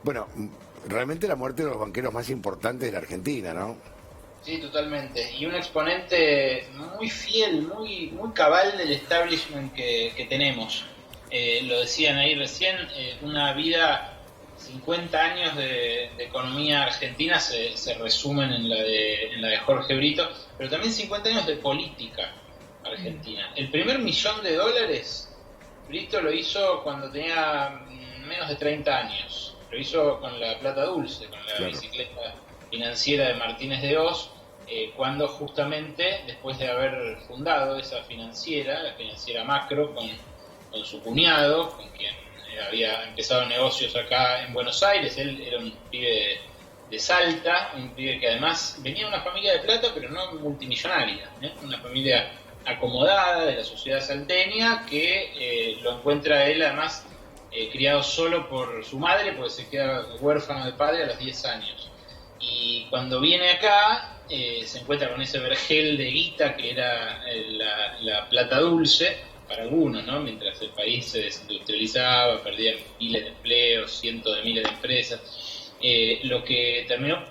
Bueno, realmente la muerte de los banqueros más importantes de la Argentina, ¿no? Sí, totalmente. Y un exponente muy fiel, muy cabal del establishment que tenemos. Lo decían ahí recién, una vida, 50 años de economía argentina se resumen en la de Jorge Brito, pero también 50 años de política argentina. El primer $1.000.000 Brito lo hizo cuando tenía menos de 30 años. Lo hizo con la plata dulce, con la Claro. bicicleta financiera de Martínez de Oz, cuando justamente después de haber fundado esa financiera, la financiera Macro, con su cuñado, con quien había empezado negocios acá en Buenos Aires, él era un pibe de Salta, un pibe que además venía de una familia de plata, pero no multimillonaria, una familia acomodada de la sociedad salteña que lo encuentra él además criado solo por su madre, porque se queda huérfano de padre a los 10 años. Y cuando viene acá, se encuentra con ese vergel de guita que era la plata dulce para algunos, ¿no? Mientras el país se desindustrializaba, perdía miles de empleos, cientos de miles de empresas. Lo que terminó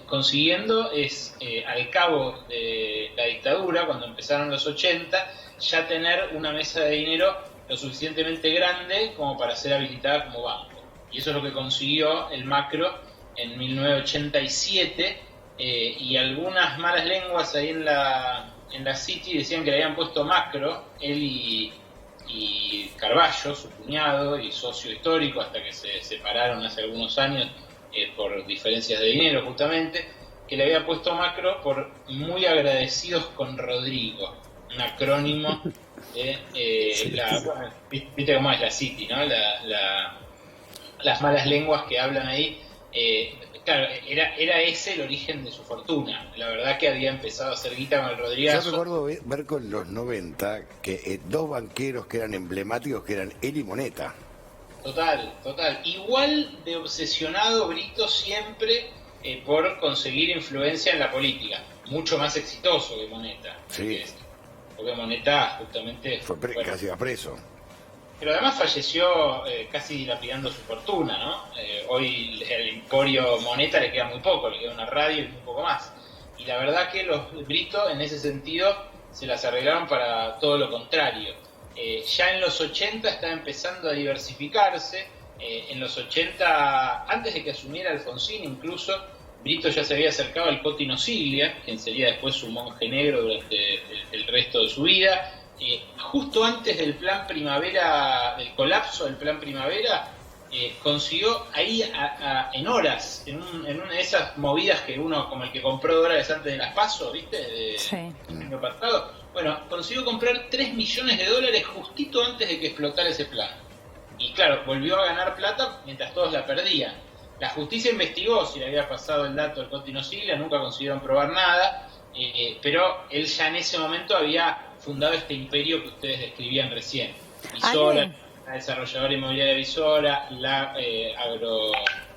consiguiendo es, al cabo de la dictadura, cuando empezaron los 80, ya tener una mesa de dinero lo suficientemente grande como para ser habilitada como banco. Y eso es lo que consiguió el Macro en 1987, y algunas malas lenguas ahí en la City decían que le habían puesto Macro, él y Carballo, su cuñado y socio histórico, hasta que se separaron hace algunos años por diferencias de dinero justamente, que le había puesto Macro por muy agradecidos con Rodrigo, un acrónimo de Sí. bueno, viste cómo es la City, ¿no? Las malas lenguas que hablan ahí. Claro, era ese el origen de su fortuna. La verdad que había empezado a hacer guita con el Yo Rodrigazo. recuerdo ver con los 90 que dos banqueros que eran emblemáticos, que eran él y Moneta. Total, total. Igual de obsesionado Brito siempre por conseguir influencia en la política. Mucho más exitoso que Moneta, hay que Sí, decir. Porque Moneta justamente, bueno, casi a preso. pero además falleció casi dilapidando su fortuna, ¿no? Hoy el emporio Moneta le queda muy poco, le queda una radio y muy poco más. Y la verdad que los Brito en ese sentido se las arreglaron para todo lo contrario. Ya en los 80 estaba empezando a diversificarse. En los 80, antes de que asumiera Alfonsín incluso, Brito ya se había acercado al Coti Siglia, quien sería después su monje negro durante el resto de su vida. Justo antes del plan primavera, del colapso del plan primavera, consiguió ahí en horas, en una de esas movidas que uno, como el que compró dólares antes de las PASO, ¿viste? Sí. Del año pasado. Bueno, consiguió comprar $3 millones justito antes de que explotara ese plan. Y claro, volvió a ganar plata mientras todos la perdían. La justicia investigó si le había pasado el dato del Coti Siglia, nunca consiguieron probar nada, pero él ya en ese momento había fundado este imperio que ustedes describían recién. Visora, Ale, la desarrolladora inmobiliaria Visora, la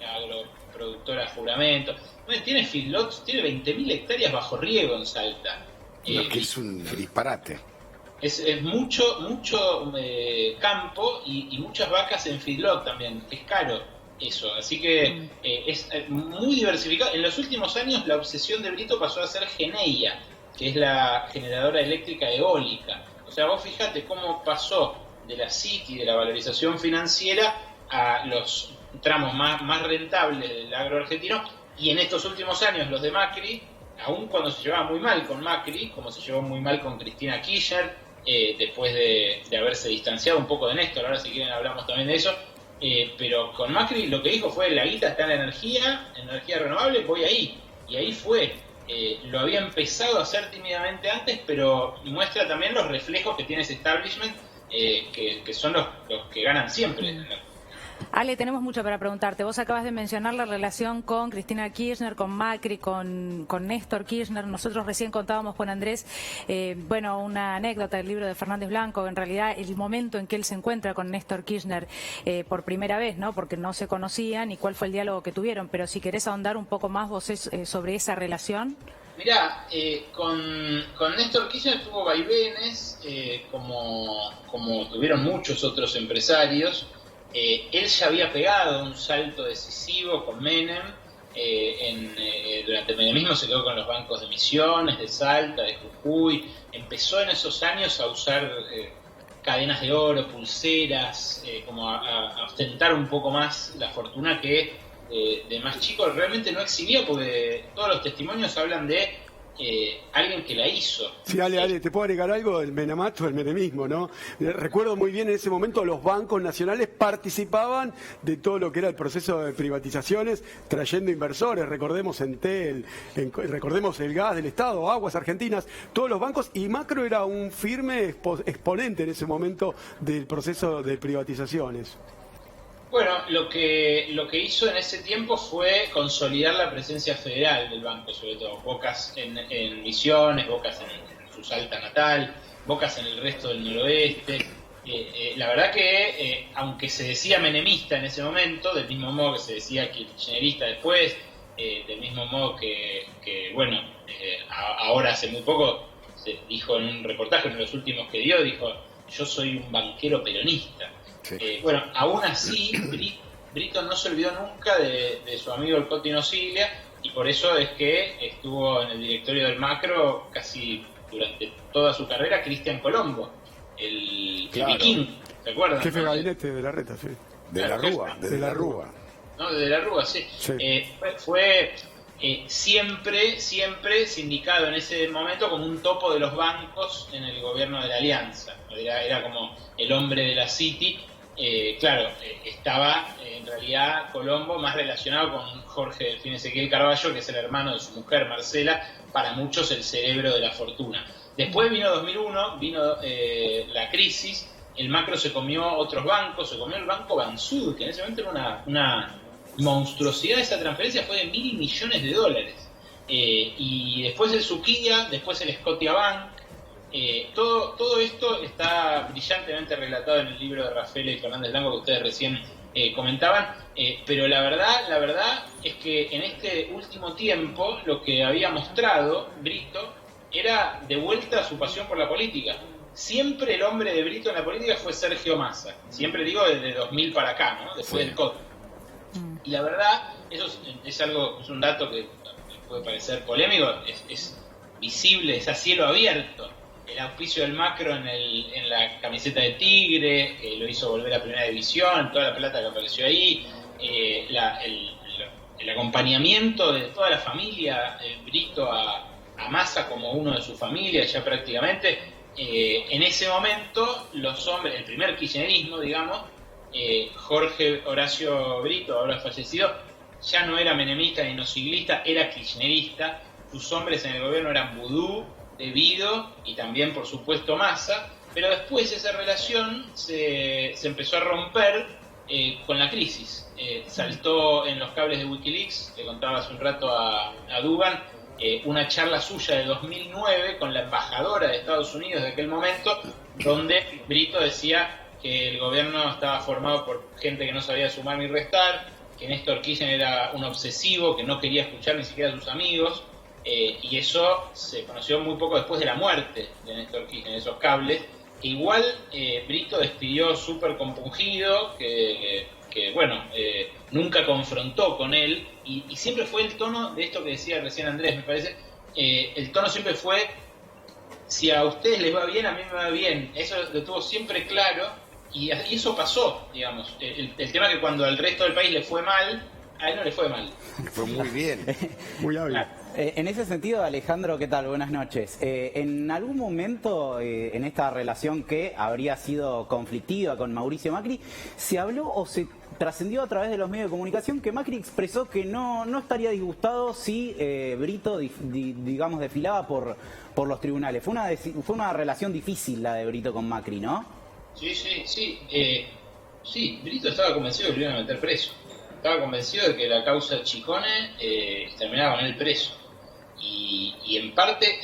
agroproductora Juramento. Bueno, tiene feedlots, tiene 20.000 hectáreas bajo riego en Salta. No, que es un disparate. Es mucho campo y muchas vacas en feedlot también. Es caro eso, así que es muy diversificado. En los últimos años la obsesión de Brito pasó a ser Geneia, que es la generadora eléctrica eólica. O sea, vos fijate cómo pasó de la City, de la valorización financiera, a los tramos más rentables del agro argentino, y en estos últimos años los de Macri, aun cuando se llevaba muy mal con Macri, como se llevó muy mal con Cristina Kirchner, después de haberse distanciado un poco de Néstor, ahora si quieren hablamos también de eso, pero con Macri lo que dijo fue: la guita está en la energía renovable, voy ahí. Y ahí fue. Lo había empezado a hacer tímidamente antes, pero muestra también los reflejos que tiene ese establishment, que son los que ganan siempre. Ale, tenemos mucho para preguntarte. Vos acabas de mencionar la relación con Cristina Kirchner, con Macri, con Néstor Kirchner. Nosotros recién contábamos con Andrés, bueno, una anécdota del libro de Fernández Blanco, en realidad el momento en que él se encuentra con Néstor Kirchner por primera vez, ¿no? Porque no se conocían y cuál fue el diálogo que tuvieron. Pero si querés ahondar un poco más vos sobre esa relación. Mirá, con Néstor Kirchner tuvo vaivenes, como tuvieron muchos otros empresarios. Él ya había pegado un salto decisivo con Menem. Durante el menemismo se quedó con los bancos de Misiones, de Salta, de Jujuy. Empezó en esos años a usar cadenas de oro, pulseras, como a ostentar un poco más la fortuna que de más chico realmente no exhibía, porque todos los testimonios hablan de alguien que la hizo. Sí, Ale, te puedo agregar algo del menemato, del menemismo, ¿no? Recuerdo muy bien en ese momento los bancos nacionales participaban de todo lo que era el proceso de privatizaciones, trayendo inversores, recordemos Entel, recordemos el gas del Estado, Aguas Argentinas, todos los bancos, y Macro era un firme exponente en ese momento del proceso de privatizaciones. Bueno, lo que hizo en ese tiempo fue consolidar la presencia federal del banco, sobre todo. Bocas en Misiones, Bocas en su Salta natal, Bocas en el resto del noroeste. La verdad que, aunque se decía menemista en ese momento, del mismo modo que se decía kirchnerista después, del mismo modo que ahora hace muy poco se dijo en un reportaje, uno de los últimos que dio, dijo: yo soy un banquero peronista. Sí. Aún así, Brito no se olvidó nunca de su amigo el Coti Nociglia, y por eso es que estuvo en el directorio del Macro casi durante toda su carrera Cristian Colombo, el viking, ¿se acuerdan? Jefe de gabinete de la Reta, sí. De la Rúa. No, de la Rúa, sí. Fue siempre sindicado en ese momento como un topo de los bancos en el gobierno de la Alianza. Era como el hombre de la City. Estaba en realidad Colombo más relacionado con Jorge Delfín Ezequiel Carballo, que es el hermano de su mujer Marcela, para muchos el cerebro de la fortuna. Después vino 2001, vino la crisis, el Macro se comió otros bancos, se comió el Banco Bansud, que en ese momento era una monstruosidad. Esa transferencia fue de $1.000 millones. Y después el Suquía, después el Scotiabank. Todo esto está brillantemente relatado en el libro de Rafael y Fernández Blanco que ustedes recién comentaban, pero la verdad es que en este último tiempo lo que había mostrado Brito era de vuelta su pasión por la política. Siempre el hombre de Brito en la política fue Sergio Massa, siempre digo desde 2000 para acá, ¿no? Después del COT. Y la verdad, eso es un dato que puede parecer polémico, es visible, es a cielo abierto. El auspicio del Macro en la camiseta de Tigre, lo hizo volver a Primera División, toda la plata que apareció ahí, el acompañamiento de toda la familia Brito a Massa como uno de su familia ya prácticamente. En ese momento los hombres, el primer kirchnerismo, digamos, Jorge Horacio Brito, ahora fallecido, ya no era menemista ni nociglista, era kirchnerista. Sus hombres en el gobierno eran Vudú, Devido y también por supuesto Massa, pero después esa relación se empezó a romper con la crisis. Saltó en los cables de Wikileaks, que contaba hace un rato a Dugan, una charla suya de 2009 con la embajadora de Estados Unidos de aquel momento, donde Brito decía que el gobierno estaba formado por gente que no sabía sumar ni restar, que Néstor Kirchner era un obsesivo, que no quería escuchar ni siquiera a sus amigos. Y eso se conoció muy poco después de la muerte de Néstor Kirchner, esos cables, que igual Brito despidió súper compungido, que nunca confrontó con él, y siempre fue el tono de esto que decía recién Andrés, me parece, el tono siempre fue: si a ustedes les va bien, a mí me va bien. Eso lo tuvo siempre claro, y eso pasó, digamos. El tema es que cuando al resto del país le fue mal, a él no le fue mal. Fue muy bien. Muy hábil. En ese sentido, Alejandro, ¿qué tal? Buenas noches. ¿En algún momento en esta relación que habría sido conflictiva con Mauricio Macri, se habló o se trascendió a través de los medios de comunicación que Macri expresó que no estaría disgustado si Brito, digamos, desfilaba por los tribunales? Fue una relación difícil la de Brito con Macri, ¿no? Sí. Sí, Brito estaba convencido de que lo iban a meter preso. Estaba convencido de que la causa Chicone terminaba con él preso. Y en parte,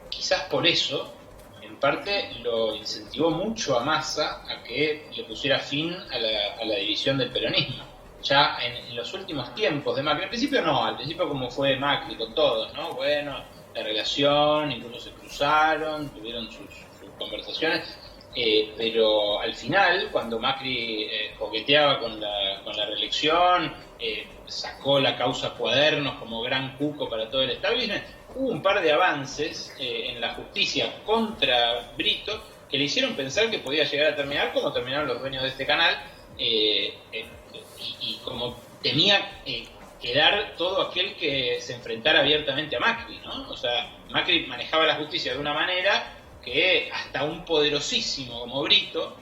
quizás por eso, en parte lo incentivó mucho a Massa a que le pusiera fin a la división del peronismo. Ya en los últimos tiempos de Macri, al principio como fue Macri con todos, ¿no? Bueno, la relación, incluso se cruzaron, tuvieron sus conversaciones. pero al final, cuando Macri coqueteaba con la reelección, sacó la causa Cuadernos como gran cuco para todo el establishment, hubo un par de avances en la justicia contra Brito que le hicieron pensar que podía llegar a terminar como terminaron los dueños de este canal, y como temía quedar todo aquel que se enfrentara abiertamente a Macri, ¿no? O sea, Macri manejaba la justicia de una manera que hasta un poderosísimo como Brito,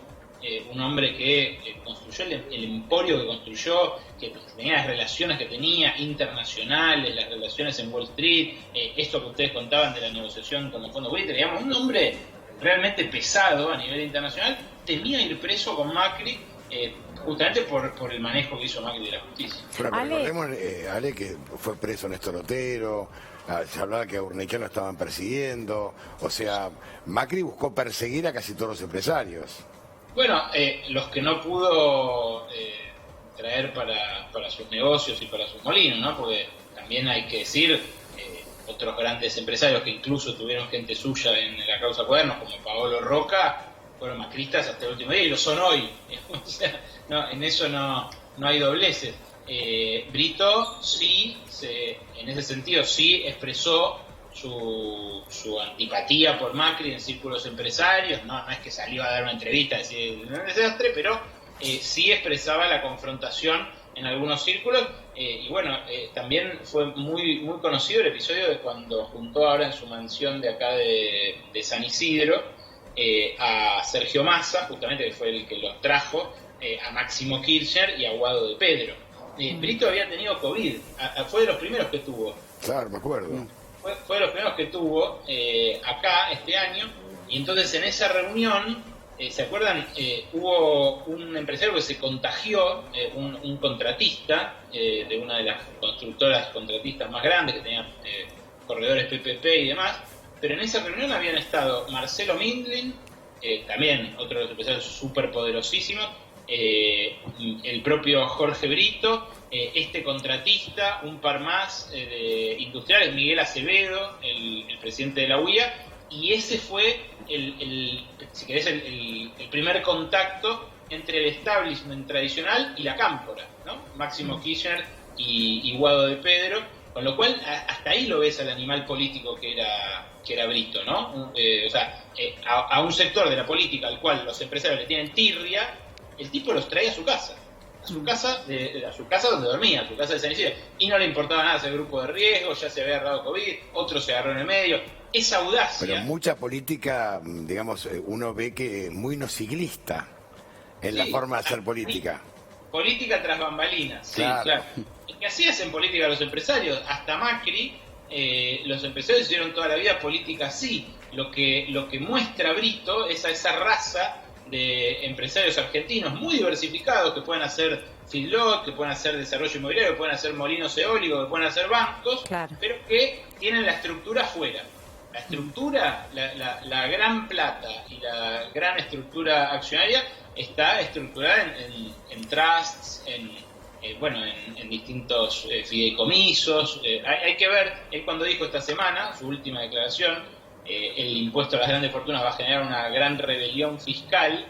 un hombre que construyó el emporio que construyó, que tenía las relaciones que tenía internacionales, las relaciones en Wall Street, esto que ustedes contaban de la negociación con el Fondo Buitre, digamos, un hombre realmente pesado a nivel internacional, temía ir preso con Macri, justamente por el manejo que hizo Macri de la justicia. Pero recordemos, Ale, que fue preso Néstor Otero, se hablaba que a Urnequian lo estaban persiguiendo, o sea, Macri buscó perseguir a casi todos los empresarios. Bueno, los que no pudo traer para sus negocios y para sus molinos, ¿no? Porque también hay que decir, otros grandes empresarios que incluso tuvieron gente suya en la causa Cuadernos, como Paolo Roca, fueron macristas hasta el último día y lo son hoy. O sea, no, en eso no hay dobleces. Brito sí, en ese sentido sí expresó su antipatía por Macri en círculos empresarios, no es que salió a dar una entrevista a decir no es un desastre, pero sí expresaba la confrontación en algunos círculos, y bueno, también fue muy conocido el episodio de cuando juntó ahora en su mansión de acá de San Isidro a Sergio Massa, justamente que fue el que los trajo, a Máximo Kirchner y a Guado de Pedro. Brito había tenido COVID, fue de los primeros que tuvo. Claro, me acuerdo. Fue de los primeros que tuvo acá este año, y entonces en esa reunión, ¿se acuerdan? Hubo un empresario que se contagió, un contratista de una de las constructoras contratistas más grandes que tenía corredores PPP y demás, pero en esa reunión habían estado Marcelo Mindlin, también otro de los empresarios súper poderosísimos, el propio Jorge Brito, este contratista, un par más de industriales, Miguel Acevedo, el presidente de la UIA, y ese fue si querés, el primer contacto entre el establishment tradicional y la cámpora, ¿no? Máximo Kirchner y Guado de Pedro, con lo cual hasta ahí lo ves al animal político que era Brito, ¿no? O sea, a un sector de la política al cual los empresarios le tienen tirria, el tipo los traía a su casa. A su casa donde dormía, a su casa de San Isidro, y no le importaba nada ese grupo de riesgo, ya se había agarrado COVID, otro se agarró en el medio, esa audacia. Pero mucha política, digamos, uno ve que muy no siglista en la forma de hacer política. Política tras bambalinas, sí, claro. ¿Qué así hacen política los empresarios? Hasta Macri, los empresarios hicieron toda la vida política así. Lo que muestra Brito es a esa raza de empresarios argentinos muy diversificados que pueden hacer feedlot, que pueden hacer desarrollo inmobiliario, que pueden hacer molinos eólicos, que pueden hacer bancos, claro, pero que tienen la estructura afuera. La estructura, la gran plata y la gran estructura accionaria está estructurada en trusts, en distintos fideicomisos. Hay que ver, él cuando dijo esta semana, su última declaración, el impuesto a las grandes fortunas va a generar una gran rebelión fiscal.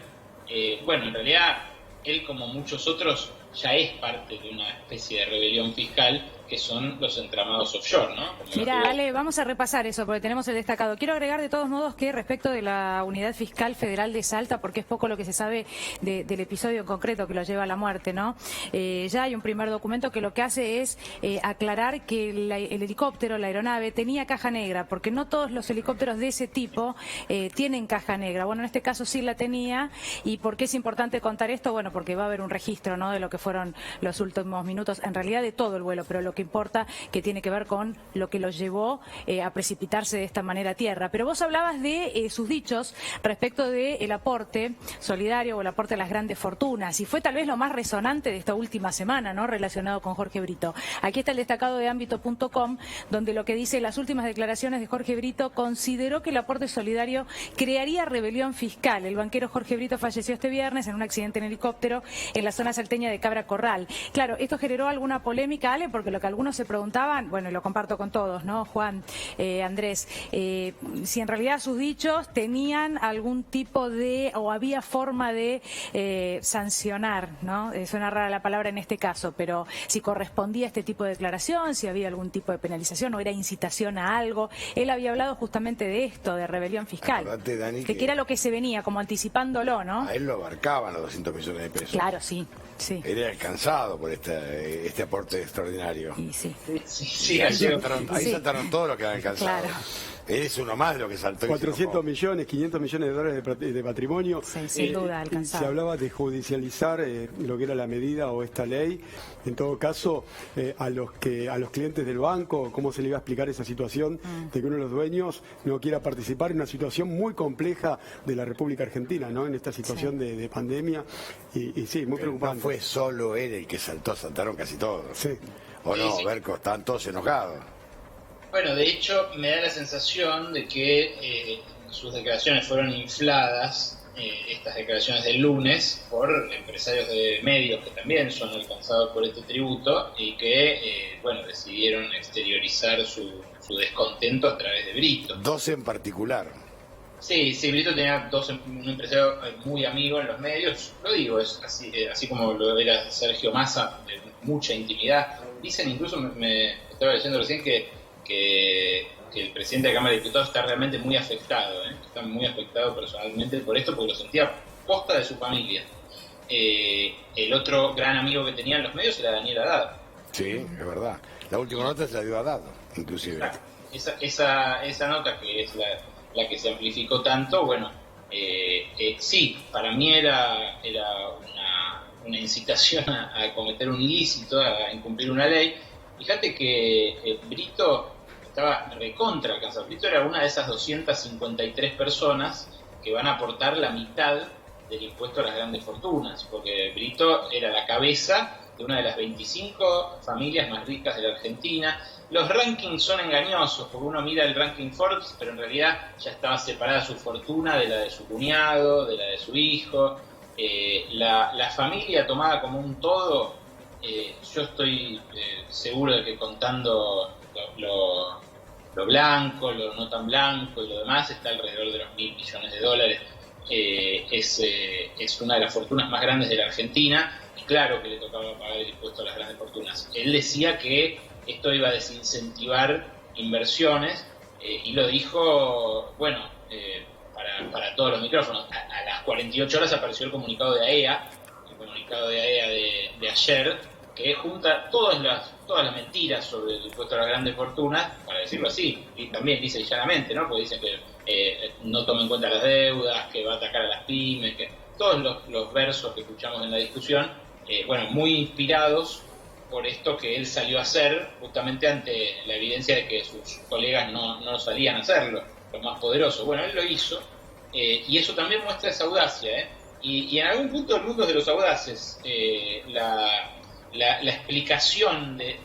En realidad, él como muchos otros ya es parte de una especie de rebelión fiscal, que son los entramados offshore, ¿no? Mira, Ale, vamos a repasar eso porque tenemos el destacado. Quiero agregar de todos modos que respecto de la Unidad Fiscal Federal de Salta, porque es poco lo que se sabe del episodio en concreto que lo lleva a la muerte, ¿no? Ya hay un primer documento que lo que hace es aclarar que el helicóptero, la aeronave, tenía caja negra, porque no todos los helicópteros de ese tipo tienen caja negra. Bueno, en este caso sí la tenía. ¿Y por qué es importante contar esto? Bueno, porque va a haber un registro, ¿no?, de lo que fueron los últimos minutos, en realidad de todo el vuelo, pero lo que importa que tiene que ver con lo que los llevó a precipitarse de esta manera a tierra. Pero vos hablabas de sus dichos respecto del aporte solidario o el aporte a las grandes fortunas, y fue tal vez lo más resonante de esta última semana, ¿no?, relacionado con Jorge Brito. Aquí está el destacado de ámbito.com, donde lo que dice: las últimas declaraciones de Jorge Brito, consideró que el aporte solidario crearía rebelión fiscal. El banquero Jorge Brito falleció este viernes en un accidente en helicóptero en la zona salteña de Cabra cabra corral. Claro, esto generó alguna polémica, Ale, porque lo que algunos se preguntaban, bueno, y lo comparto con todos, ¿no? Juan, Andrés, si en realidad sus dichos tenían algún tipo de, o había forma de sancionar, ¿no? Suena rara la palabra en este caso, pero si correspondía a este tipo de declaración, si había algún tipo de penalización o era incitación a algo. Él había hablado justamente de esto, de rebelión fiscal, Acordate, Dani, que era lo que se venía, como anticipándolo, ¿no? A él lo abarcaban los 200 millones de pesos. Claro, sí, sí. Él era alcanzado por este aporte extraordinario. Y sí. Sí, Ahí así- saltaron todos los que habían alcanzado. Claro. Él es uno más de lo que saltó. y se 400 enojó. millones, 500 millones de dólares de patrimonio. Sí, sin duda, Se alcanzado. hablaba de judicializar lo que era la medida o esta ley. En todo caso, a los clientes del banco, ¿cómo se le iba a explicar esa situación de que uno de los dueños no quiera participar en una situación muy compleja de la República Argentina, ¿no? En esta situación de pandemia. Y sí, muy Pero no preocupante. fue solo él el que saltaron casi todos. Sí. ¿O no, Sí. Berco? Estaban todos enojados. Bueno, de hecho, me da la sensación de que sus declaraciones fueron infladas, estas declaraciones del lunes, por empresarios de medios que también son alcanzados por este tributo y que, bueno, decidieron exteriorizar su descontento a través de Brito. 12 en particular. Sí, Brito tenía un empresario muy amigo en los medios, lo digo, es así como lo era Sergio Massa, de mucha intimidad. Dicen, incluso me estaba leyendo recién que el presidente de la Cámara de Diputados está realmente muy afectado, está muy afectado personalmente por esto, porque lo sentía posta de su familia. El otro gran amigo que tenía en los medios era Daniel Haddad. Sí, es verdad. La última nota se la dio a Dado, inclusive. Claro, esa nota que es la que se amplificó tanto, bueno, sí, para mí era una incitación a cometer un ilícito, a incumplir una ley. Fíjate que Brito estaba recontra alcanzado. Brito era una de esas 253 personas que van a aportar la mitad del impuesto a las grandes fortunas, porque Brito era la cabeza de una de las 25 familias más ricas de la Argentina. Los rankings son engañosos, porque uno mira el ranking Forbes, pero en realidad ya estaba separada su fortuna de la de su cuñado, de la de su hijo. La familia tomada como un todo, yo estoy seguro de que contando lo blanco, lo no tan blanco y lo demás, está alrededor de los $1.000 millones. Es una de las fortunas más grandes de la Argentina, y claro que le tocaba pagar el impuesto a las grandes fortunas. Él decía que esto iba a desincentivar inversiones, y lo dijo, bueno, para todos los micrófonos. A las 48 horas apareció el comunicado de AEA, de ayer, que junta todas las mentiras sobre el impuesto a las grandes fortunas, para decirlo así, y también dice llanamente, ¿no? Porque dicen que no toma en cuenta las deudas, que va a atacar a las pymes, que todos los versos que escuchamos en la discusión, bueno, muy inspirados por esto que él salió a hacer, justamente ante la evidencia de que sus colegas no salían a hacerlo, los más poderosos. Bueno, él lo hizo, y eso también muestra esa audacia, y en algún punto el mundo es de los audaces. La explicación de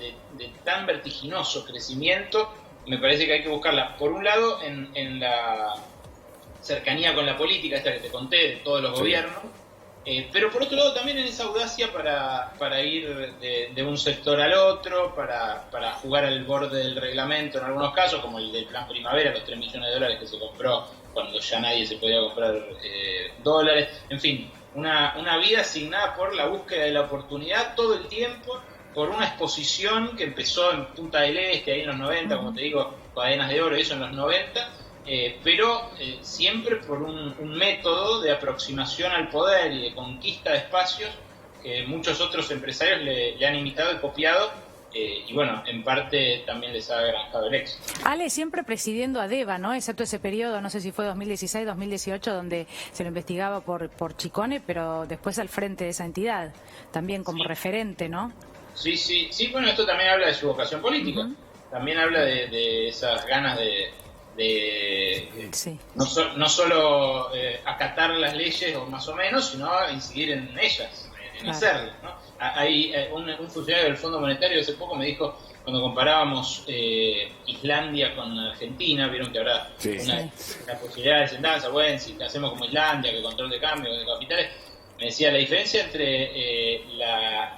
tan vertiginoso crecimiento me parece que hay que buscarla, por un lado, en la cercanía con la política, esta que te conté, de todos los gobiernos, pero por otro lado también en esa audacia para ir de un sector al otro, para jugar al borde del reglamento en algunos casos, como el del Plan Primavera, los $3 millones que se compró cuando ya nadie se podía comprar dólares, en fin, una vida asignada por la búsqueda de la oportunidad todo el tiempo, por una exposición que empezó en Punta del Este, ahí en los 90, como te digo, Cadenas de Oro, eso en los 90, pero siempre por un método de aproximación al poder y de conquista de espacios que muchos otros empresarios le han imitado y copiado, y bueno, en parte también les ha granjado el éxito. Ale siempre presidiendo a DEVA, ¿no? Excepto ese periodo, no sé si fue 2016, 2018, donde se lo investigaba por Chicone, pero después al frente de esa entidad, también como referente, ¿no? Sí, bueno, esto también habla de su vocación política, también habla de esas ganas de Sí. no solo acatar las leyes o más o menos, sino incidir en ellas, en hacerlas, ¿no? Hay un funcionario del Fondo Monetario hace poco me dijo, cuando comparábamos Islandia con Argentina, vieron que habrá la posibilidad de sentarse, bueno, si hacemos como Islandia, que control de cambio, de capitales, Me decía, la diferencia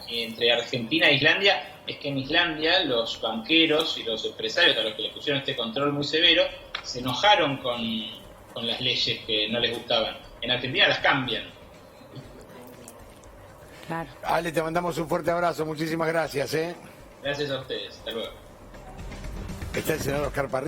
entre Argentina e Islandia es que en Islandia los banqueros y los empresarios a los que les pusieron este control muy severo se enojaron con las leyes que no les gustaban. En Argentina las cambian. Claro. Ale, te mandamos un fuerte abrazo, muchísimas gracias. Gracias a ustedes, hasta luego. Está el senador Oscar Parrilli.